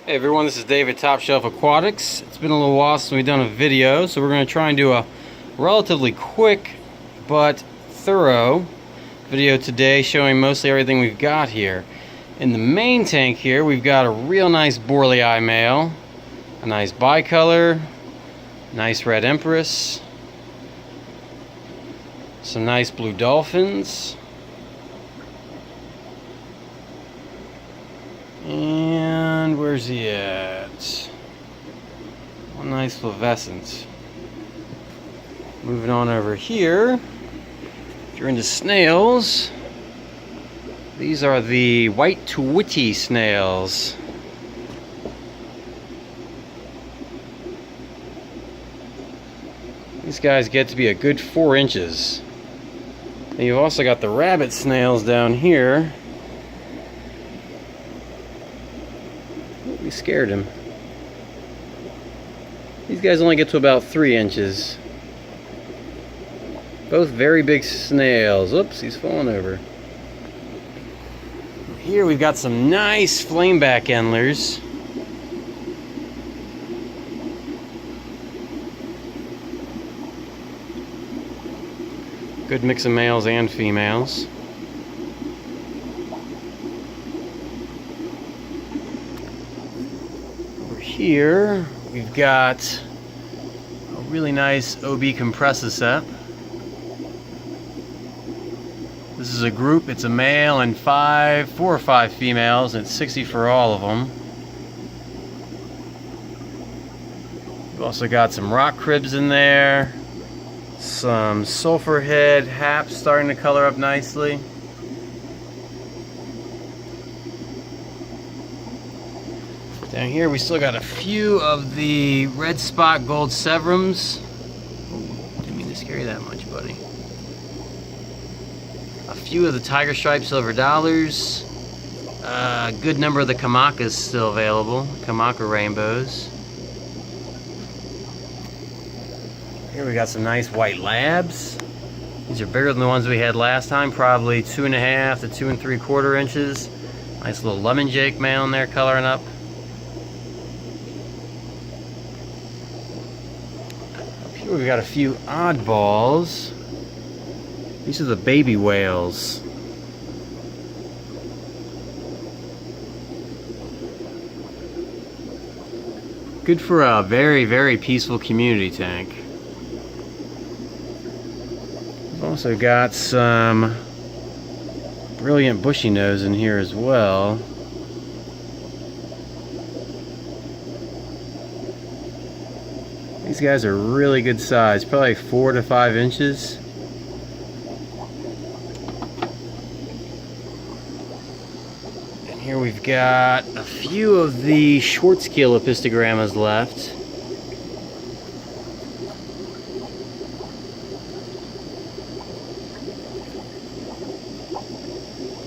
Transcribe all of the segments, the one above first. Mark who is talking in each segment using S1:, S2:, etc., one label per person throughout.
S1: Hey everyone, this is Dave at Shelf Aquatics. It's been a little while since we've done a video, so we're going to try and do a relatively quick but thorough video today showing mostly everything we've got here. In the main tank here, we've got a real nice Borley eye male, a nice bicolor, nice red empress, some nice blue dolphins, and where's he at? One nice fluorescent. Moving on over here, if you're into snails, these are the white twitty snails. These guys get to be a good 4 inches. And you've also got the rabbit snails down here. We scared him. These guys only get to about 3 inches. Both very big snails. Oops, he's falling over. Here we've got some nice flameback endlers. Good mix of males and females. Over here we've got a really nice OB Compressor set. This is a group, it's a male and 4 or 5 females, and it's 60 for all of them. We've also got some rock cribs in there, some sulfur head haps starting to color up nicely. Down here we still got a few of the red spot gold severums. Didn't mean to scare you that much, buddy. A few of the tiger stripe silver dollars. A good number of the kamakas still available. Kamaka rainbows. Here we got some nice white labs. These are bigger than the ones we had last time, probably 2.5 to 2 3/4 inches. Nice little lemon jake male in there coloring up. Up here we've got a few oddballs. These are the baby whales. Good for a very, very peaceful community tank. We've also got some brilliant bushy nose in here as well. These guys are really good size, probably 4 to 5 inches. Here we've got a few of the Schwartz keel Apistogrammas left.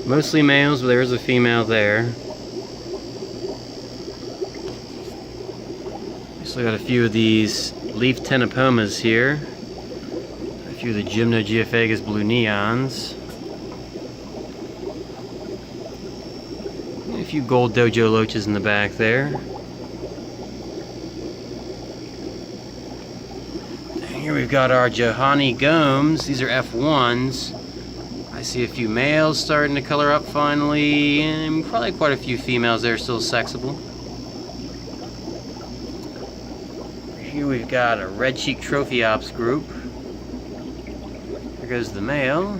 S1: Mostly males, but there's a female there. We still got a few of these leaf tena Pumas here. A few of the Gymnogeophagus blue neons. A few gold dojo loaches in the back there. And here we've got our Johanni gomes. These are F1s. I see a few males starting to color up finally, and probably quite a few females there still sexable. Here we've got a red cheek trophy ops group. There goes the male.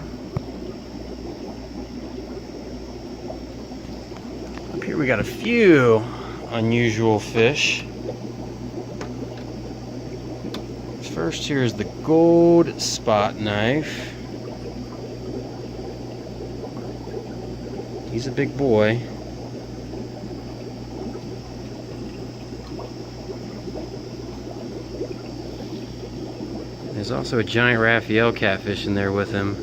S1: Here we got a few unusual fish. First here is the gold spot knife. He's a big boy. There's also a giant Raphael catfish in there with him.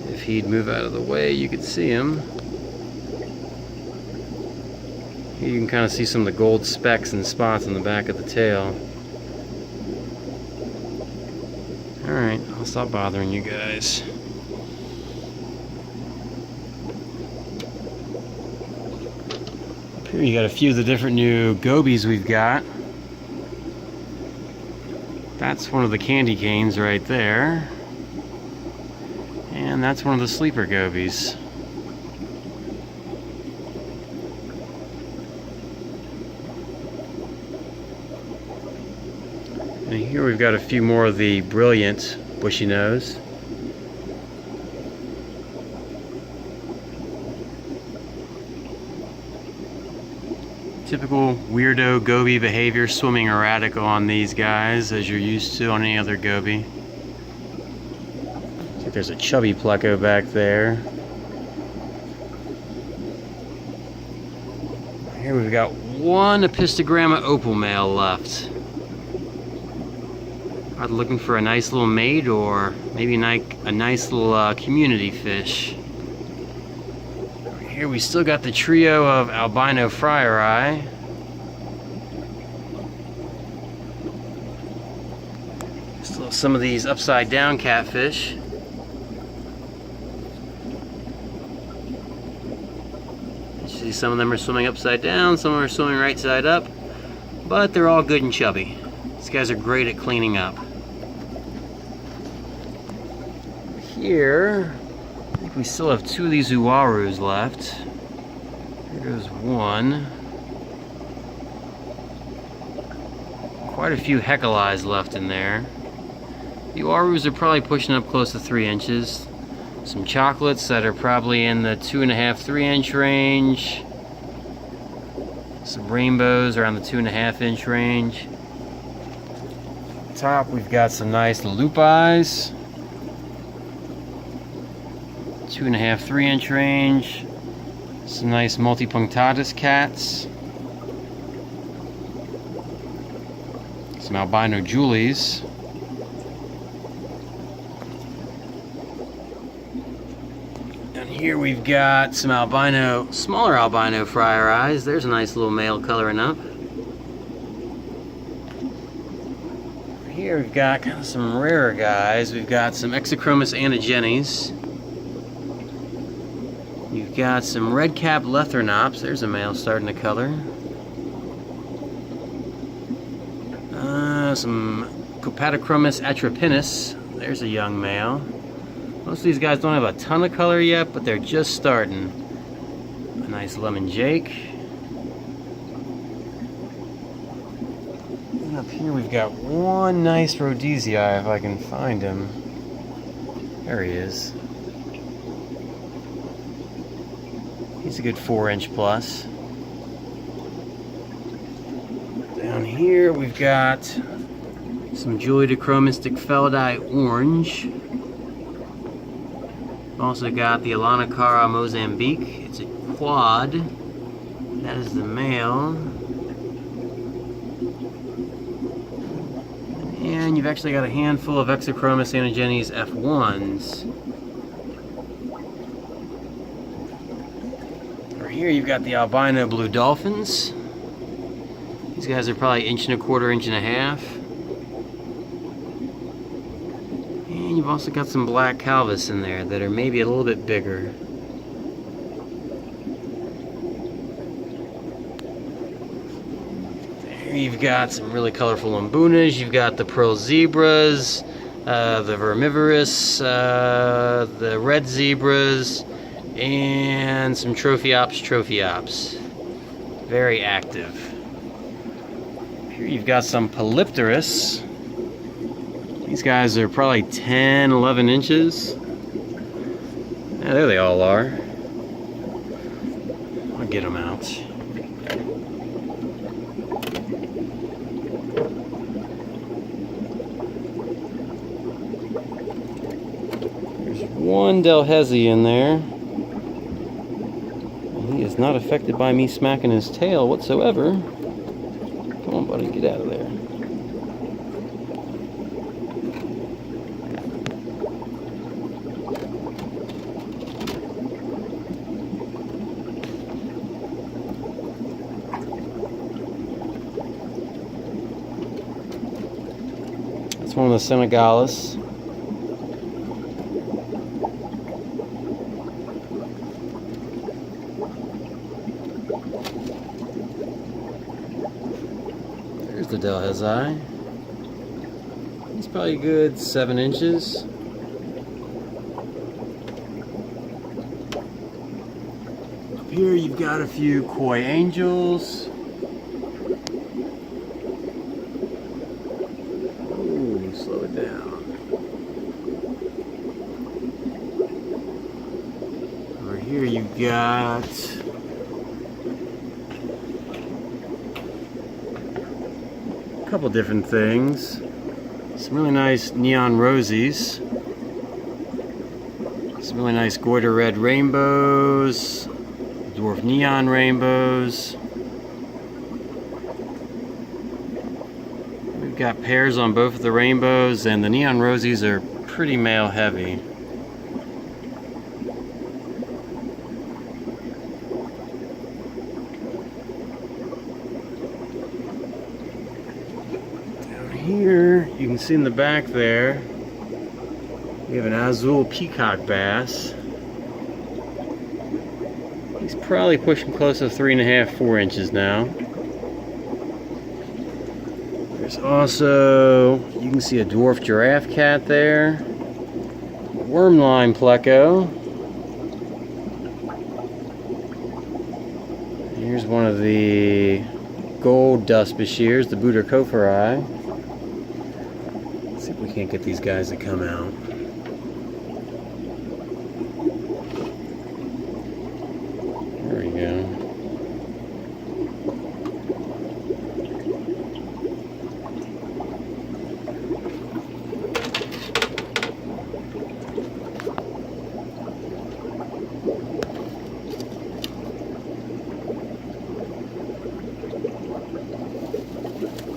S1: If he'd move out of the way, you could see him. Here you can kind of see some of the gold specks and spots on the back of the tail. Alright, I'll stop bothering you guys. Here you got a few of the different new gobies we've got. That's one of the candy canes right there. And that's one of the sleeper gobies. And here we've got a few more of the brilliant bushy nose. Typical weirdo goby behavior, swimming erratic on these guys, as you're used to on any other goby. Looks like there's a chubby Pleco back there. Here we've got one Apistogramma Opal male left. Are they looking for a nice little mate, or maybe a nice little community fish? Here we still got the trio of albino fryer eye. Still have some of these upside down catfish. You see some of them are swimming upside down, some of them are swimming right side up, but they're all good and chubby. These guys are great at cleaning up. Here, I think we still have two of these uarus left. Here goes one. Quite a few Heckle Eyes left in there. The uarus are probably pushing up close to 3 inches. Some chocolates that are probably in the 2.5, 3 inch range. Some rainbows around the 2.5 inch range. Top, we've got some nice loop eyes. 2.5, 3 inch range. Some nice multipunctatus cats. Some albino julies. And here we've got some smaller albino fryer eyes. There's a nice little male coloring up. Here we've got kind of some rarer guys. We've got some Acronis anagenes. You've got some red cap lethrinops. There's a male starting to color. Some Copatochromis atropinus. There's a young male. Most of these guys don't have a ton of color yet, but they're just starting. A nice lemon jake. And up here we've got one nice rhodesii, if I can find him. There he is. He's a good 4 inch plus. Down here we've got some Julidochromistic felidii orange. Also got the Alanacara Mozambique. It's a quad. That is the male. And you've actually got a handful of Acronis anagenes F1s. Here you've got the albino blue dolphins. These guys are probably 1.25 inches, 1.5 inches. And you've also got some black calvus in there that are maybe a little bit bigger. Here you've got some really colorful lambunas. You've got the pearl zebras, the vermivorous, the red zebras, and some Trophiops. Very active. Here you've got some Polypterus. These guys are probably 10, 11 inches. Yeah, there they all are. I'll get them out. There's one Delhaize in there. He is not affected by me smacking his tail whatsoever. Come on, buddy, get out of there. That's one of the Senegalis. Hezai. He's probably a good 7 inches. Up here you've got a few koi angels. Ooh, slow it down. Over here you've got a couple different things. Some really nice neon rosies. Some really nice goiter red rainbows. Dwarf neon rainbows. We've got pairs on both of the rainbows, and the neon rosies are pretty male heavy. Here, you can see in the back there, we have an azul peacock bass. He's probably pushing close to 3.5, 4 inches now. There's also, you can see a dwarf giraffe cat there. Wormline Pleco. Here's one of the gold dust bashirs, the Budokoferi. See if we can't get these guys to come out. There we go.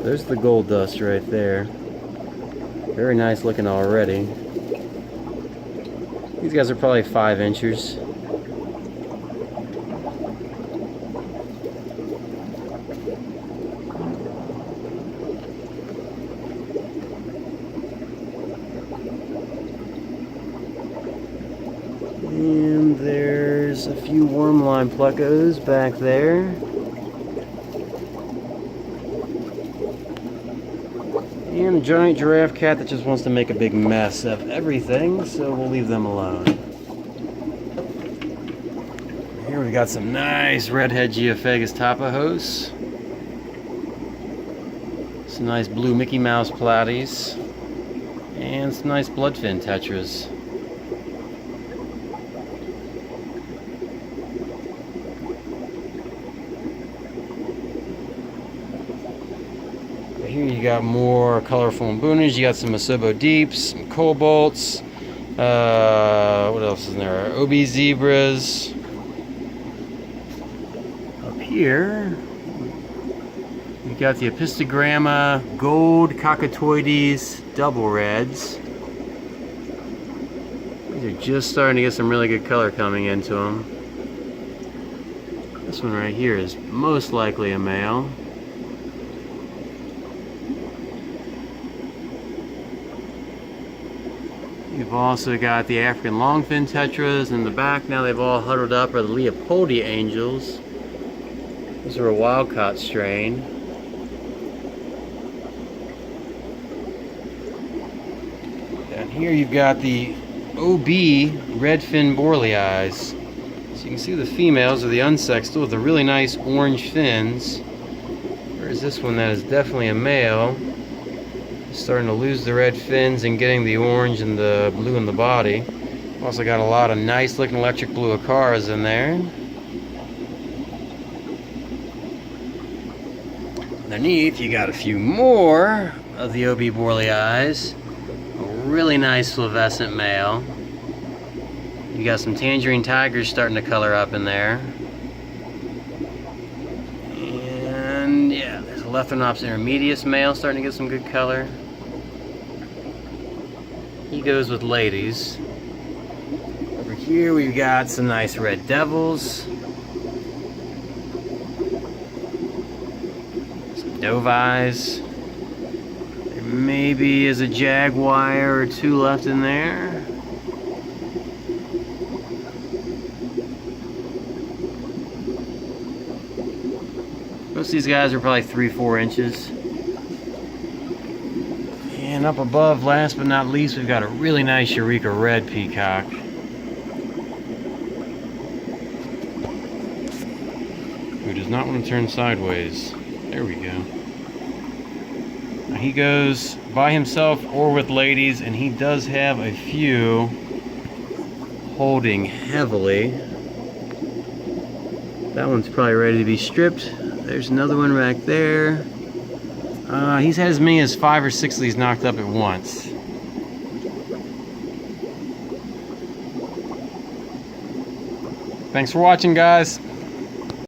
S1: There's the gold dust right there. Very nice looking already. These guys are probably 5 inchers. And there's a few wormline Plecos back there. And a giant giraffe cat that just wants to make a big mess of everything, so we'll leave them alone. Here we got some nice redhead Geophagus tapajos. Some nice blue Mickey Mouse platies. And some nice bloodfin tetras. Here you got more colorful boonies. You got some Asobo deeps, some cobalts. What else is in there? OB zebras. Up here, you got the Apistogramma gold cockatoides double reds. These are just starting to get some really good color coming into them. This one right here is most likely a male. You've also got the African longfin tetras in the back. Now they've all huddled up are the Leopoldi angels. Those are a wildcat strain. Down here you've got the OB redfin Eyes. So you can see the females are the unsexed with the really nice orange fins. Whereas this one that is definitely a male. Starting to lose the red fins and getting the orange and the blue in the body. Also got a lot of nice looking electric blue acaras in there. Underneath you got a few more of the OB Eyes. A really nice fluorescent male. You got some tangerine tigers starting to color up in there. And yeah, there's a Lethanops intermedius male starting to get some good color. He goes with ladies. Over here we've got some nice red devils. Some dove eyes. There maybe is a jaguar or two left in there. Most of these guys are probably 3-4 inches. And up above, last but not least, we've got a really nice Eureka Red Peacock. Who does not want to turn sideways. There we go. He goes by himself or with ladies, and he does have a few holding heavily. That one's probably ready to be stripped. There's another one back there. He's had as many as 5 or 6 of these knocked up at once. Thanks for watching, guys.